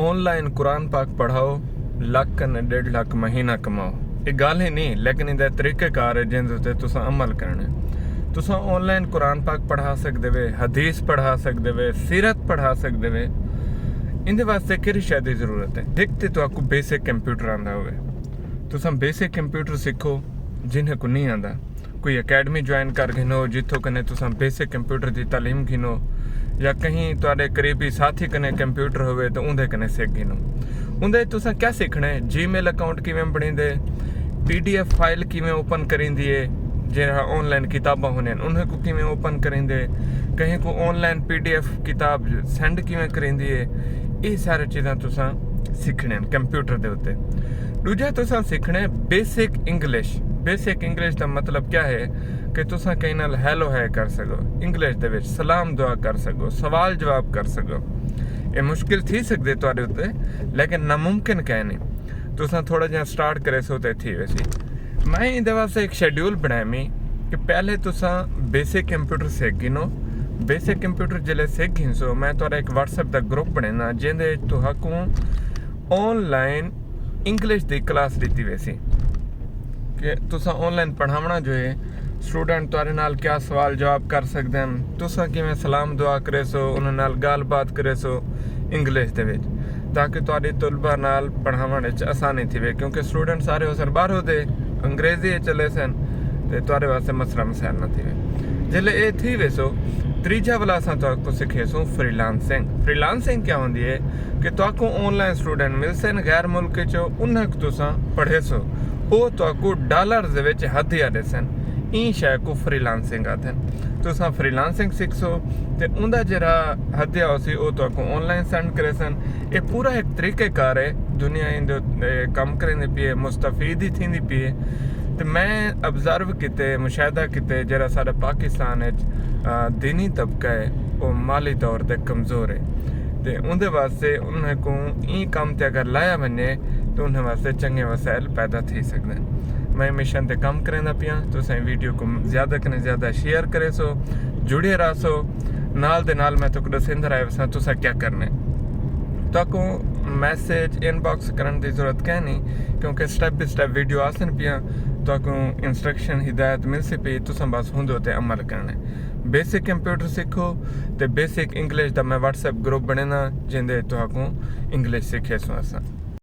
Online Quran पाक पढ़ाओ, लख कने 1.5 लाख महीना कमाओ। ये गल ही नहीं, लेकिन इहदा तरीकेकार है जिंदे उत्ते तुसां अमल करना है। तुसां ऑनलाइन कुरान पाक पढ़ा सकदे वे, हदीस पढ़ा सकदे वे, सीरत पढ़ा सकदे वे। इंदे वास्ते किहड़ी शै दी जरूरत है? दिखते तो आपको बेसिक कंप्यूटर आंदा होवे, तुसां बेसिक कंप्यूटर सीखो। जिन्हें को नहीं आंदा, कोई अकैडमी ज्वाइन कर गिनो जिथों कने तुसां बेसिक कंप्यूटर की तालीम गिनो, या कहीं तुहाडे करीबी साथी कने कंप्यूटर होवे तो उंदे कने सीख गिनो। उंदे तुसां क्या सीखना है? जीमेल अकाउंट किवें बणींदे, PDF फाइल किवें ओपन करींदी है, जेड़ा ऑनलाइन किताबां होने उन्हें को किवें ओपन करेंदे, कहीं को ऑनलाइन PDF किताब सेंड किवें करेंदी है। ये सारी चीज़ां तुसां सीखने कंप्यूटर दे उत्ते। दूजा तुसां सीखने बेसिक इंग्लिश। बेसिक इंग्लिश का मतलब क्या है कि तुसां कहीं नाल हैलो है कर सको, इंग्लिश दे विच सलाम दुआ कर सको, सवाल जवाब कर सको। ये मुश्किल थी सकदे तुहाडे उत्ते, लेकिन नामुमकिन कह नहीं। तुसां थोड़ा जिहा स्टार्ट करे सो ते थी वैसी। मैं इहदे वास्ते एक शेड्यूल बनाया मी कि पहले तुसां बेसिक कंप्यूटर सीख गिनो। बेसिक कंप्यूटर जिसले सीख गिन सो, मैं तुहाडा एक WhatsApp का ग्रुप बनाना जिंदे तुहाकू ऑनलाइन इंग्लिश की क्लास दी वैसी कि तुसां ऑनलाइन पढ़ावना जो है स्टूडेंट तुहाडे नाल क्या सवाल जवाब कर सकते हैं, तुसां किवें सलाम दुआ करे सो, उन्हां नाल गल बात करे सो इंग्लिश दे विच, ताकि तुहाडी तुलबा नाल पढ़ावण विच आसानी थीवे। क्योंकि स्टूडेंट सारे होसन बाहर होते अंग्रेजी चले सन ते तुहाडे वास्ते मसला मसैल न थीवे। जिसले ये थी वेसो, तीजा वाला असां तुहाको सिखेसो फ्रीलांसिंग। फ्रीलांसिंग क्या होंदी है कि तुहाको ऑनलाइन स्टूडेंट मिलसन गैर मुल्क चो, उन्हां तुसां पढ़े सो, वो तुहाको डॉलर दे विच हदिया देसन। ई शै को फ्रीलांसिंग आखदे। तुसां फ्रीलांसिंग सीखसो ते उंदा जेड़ा हदिया होसी वो तुहाको ऑनलाइन सेंड करे सन। ये पूरा एक तरीकेकार है, दुनिया इंदे कम करेंदी पई है, मुस्तफीद ही थींदी पई है। ते मैं ऑब्जर्व किते, मुशाहिदा किते, जेड़ा साडा पाकिस्तान विच दीनी तबका है वो माली तौर ते कमज़ोर है, ते उंदे वास्ते उन्हें को ई कम ते अगर लाया वने तो उन्हें वास्ते चंगे वसाइल पैदा थी सकते हैं। मैं मिशन ते कम करेंदा पिया, तुसां वीडियो को ज़्यादा कने ज़्यादा शेयर करे सो, जुड़े रह सो नाल दे नाल। मैं तुहानू दस्सदा रहा वसां तुसां क्या करना है। तुहाको मैसेज इनबॉक्स करने की जरूरत क्या नहीं, क्योंकि स्टेप बाय स्टेप वीडियो आसन पिया, तुहाको इंस्ट्रक्शन हिदायत मिल सी पई, तुसां बस हुंदे उत्ते अमल करना है। बेसिक कंप्यूटर सीखो ते बेसिक इंग्लिश का मैं WhatsApp ग्रुप बनेना जिंदे तुहाको इंग्लिश सीखे सो असां।